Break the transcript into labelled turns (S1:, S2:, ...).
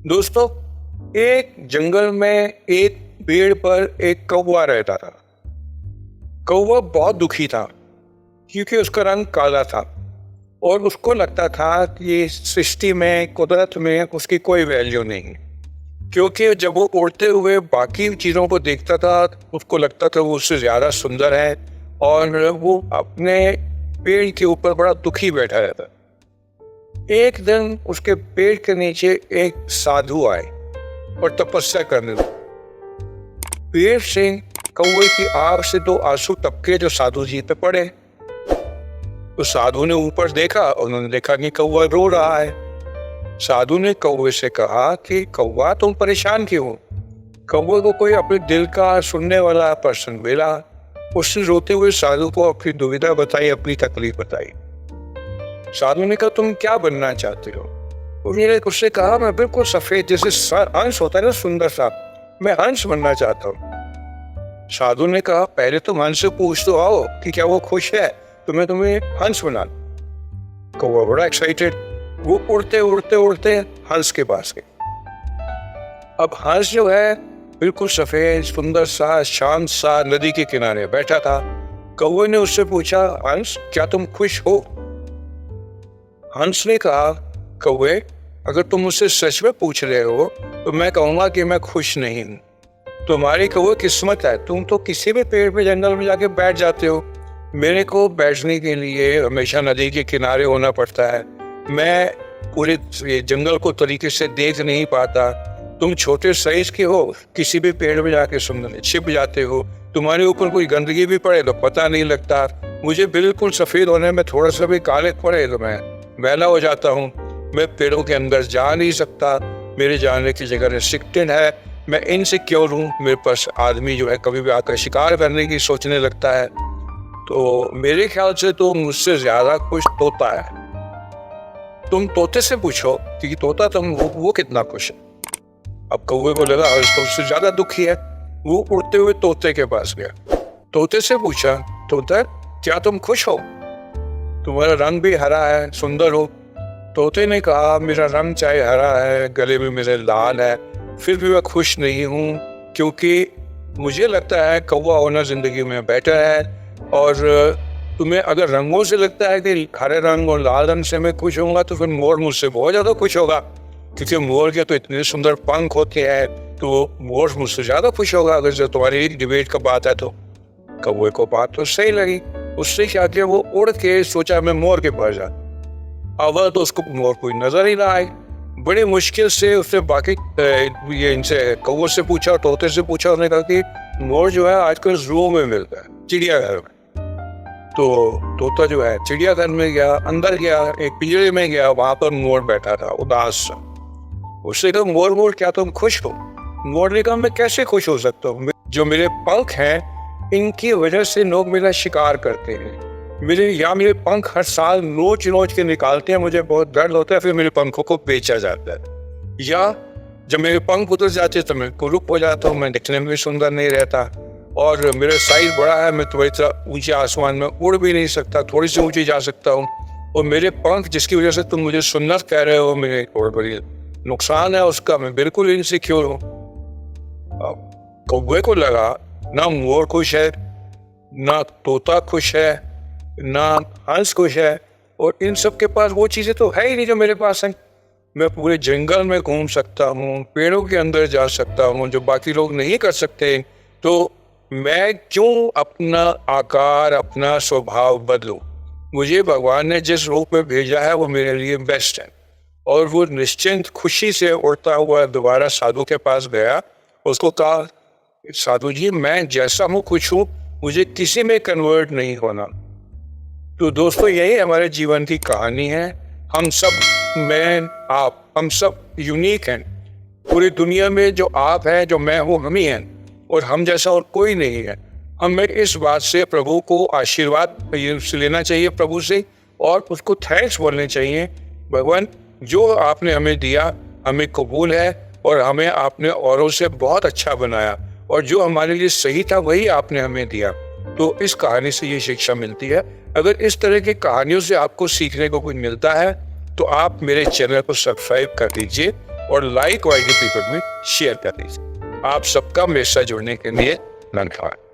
S1: दोस्तों, एक जंगल में एक पेड़ पर एक कौवा रहता था। कौवा बहुत दुखी था क्योंकि उसका रंग काला था और उसको लगता था कि इस सृष्टि में, कुदरत में उसकी कोई वैल्यू नहीं। क्योंकि जब वो उड़ते हुए बाकी चीजों को देखता था, उसको लगता था वो उससे ज्यादा सुंदर है और वो अपने पेड़ के ऊपर बड़ा दुखी बैठा रहता। एक दिन उसके पेड़ के नीचे एक साधु आए और तपस्या करने लगे। पेड़ से कौवे की आंख से दो आंसू टपके जो साधु जी पे पड़े। तो साधु ने ऊपर देखा, उन्होंने देखा कि कौवा रो रहा है। साधु ने कौवे से कहा कि कौवा, तुम परेशान क्यों हो? कौवे को कोई अपने दिल का सुनने वाला पर्सन मिला। उसने रोते हुए साधु को अपनी दुविधा बताई, अपनी तकलीफ बताई। साधु ने कहा, तुम क्या बनना चाहते हो? उन्होंने उससे कहा, मैं बिल्कुल सफेद जैसे हंस होता है ना, सुंदर सा, मैं हंस बनना चाहता हूँ। साधु ने कहा, पहले तुम हंस से पूछ तो आओ कि क्या वो खुश है, तो मैं तुम्हें हंस बना दूं। कौवा बड़ा एक्साइटेड, वो उड़ते उड़ते उड़ते हंस के पास गए। अब हंस जो है बिल्कुल सफेद सुंदर सा शांत सा नदी के किनारे बैठा था। कौवे ने उससे पूछा, हंस, क्या तुम खुश हो? हंस ने कहा, कौवे, अगर तुम मुझसे सच में पूछ रहे हो तो मैं कहूंगा कि मैं खुश नहीं हूँ। तुम्हारी कौवे किस्मत है, तुम तो किसी भी पेड़ पे जंगल में जाके बैठ जाते हो। मेरे को बैठने के लिए हमेशा नदी के किनारे होना पड़ता है। मैं पूरे जंगल को तरीके से देख नहीं पाता। तुम छोटे साइज के हो, किसी भी पेड़ में जाके सुंदर छिप जाते हो। तुम्हारे ऊपर कोई गंदगी भी पड़े तो पता नहीं लगता। मुझे बिल्कुल सफेद होने में थोड़ा सा भी काले पड़े तो मैं मैला हो जाता हूँ। मैं पेड़ों के अंदर जा नहीं सकता, मेरे जाने की जगह रिस्ट्रिक्टेड है। मैं इनसिक्योर हूँ। मेरे पास आदमी जो है कभी भी आकर शिकार करने की सोचने लगता है। तो मेरे ख्याल से तो मुझसे ज्यादा खुश तोता है। तुम तोते से पूछो कि तोता वो कितना खुश है। अब कौवे को लगा तो उससे ज्यादा दुखी है। वो उड़ते हुए तोते के पास गया। तोते से पूछा, तोता, क्या तुम खुश हो? तुम्हारा रंग भी हरा है, सुंदर हो। तोते ने कहा, मेरा रंग चाहे हरा है, गले में मेरे लाल है, फिर भी मैं खुश नहीं हूँ, क्योंकि मुझे लगता है कौवा होना जिंदगी में बेटर है। और तुम्हें अगर रंगों से लगता है कि हरे रंग और लाल रंग से मैं खुश होऊंगा, तो फिर मोर मुझसे बहुत ज्यादा खुश होगा, क्योंकि मोर के तो इतने सुंदर पंख होते हैं, तो मोर मुझसे ज्यादा खुश होगा अगर जो तुम्हारी डिबेट का बात है तो। कौवे को बात तो सही लगी। उससे क्या किया, वो उड़ के सोचा मैं मोर के पास जा। अव्वल तो उसको मोर कोई नजर ही ना आए। बड़े मुश्किल से उसने बाकी ये इनसे कौवे से पूछा, तोते से पूछा। उसने कहा कि मोर जो है आजकल जू में मिलता है, चिड़ियाघर में। तो तोता जो है चिड़ियाघर में गया, अंदर गया, एक पिंजरे में गया, वहां पर मोर बैठा था उदास सा। उससे कहा, मोर क्या तुम खुश हो? मोर ने कहा, मैं कैसे खुश हो सकता हूँ? जो मेरे पंख हैं, इनकी वजह से लोग मेरा शिकार करते हैं। मेरे पंख हर साल नोच नोच के निकालते हैं, मुझे बहुत दर्द होता है, फिर मेरे पंखों को बेचा जाता है। या जब मेरे पंख उतर जाते हैं तो मैं कुरूप हो जाता हूँ, मैं दिखने में भी सुंदर नहीं रहता। और मेरा साइज बड़ा है, मैं थोड़ी सा ऊंचे आसमान में उड़ भी नहीं सकता, थोड़ी सी ऊंची जा सकता हूँ। और मेरे पंख जिसकी वजह से तुम मुझे सुंदर कह रहे हो, मेरे और बड़ी नुकसान है उसका, मैं बिल्कुल इनसिक्योर हूँ। कौवे को लगा, ना मोर खुश है, ना तोता खुश है, ना हंस खुश है, और इन सब के पास वो चीजें तो है ही नहीं जो मेरे पास हैं। मैं पूरे जंगल में घूम सकता हूँ, पेड़ों के अंदर जा सकता हूँ, जो बाकी लोग नहीं कर सकते। तो मैं क्यों अपना आकार, अपना स्वभाव बदलूं? मुझे भगवान ने जिस रूप में भेजा है वो मेरे लिए बेस्ट है। और वो निश्चिंत खुशी से उड़ता हुआ दोबारा साधु के पास गया। उसको कहा, साधु जी, मैं जैसा हूँ खुश हूँ, मुझे किसी में कन्वर्ट नहीं होना। तो दोस्तों, यही हमारे जीवन की कहानी है। हम सब, मैं, आप, हम सब यूनिक हैं। पूरी दुनिया में जो आप हैं, जो मैं हूँ, हम ही हैं, और हम जैसा और कोई नहीं है। हमें इस बात से प्रभु को आशीर्वाद लेना चाहिए प्रभु से, और उसको थैंक्स बोलने चाहिए। भगवान, जो आपने हमें दिया हमें कबूल है, और हमें आपने औरों से बहुत अच्छा बनाया, और जो हमारे लिए सही था वही आपने हमें दिया। तो इस कहानी से ये शिक्षा मिलती है। अगर इस तरह की कहानियों से आपको सीखने को कुछ मिलता है तो आप मेरे चैनल को सब्सक्राइब कर दीजिए, और लाइक वाइडी पेपर में शेयर कर दीजिए। आप सबका मेरे साथ जुड़ने के लिए धन्यवाद।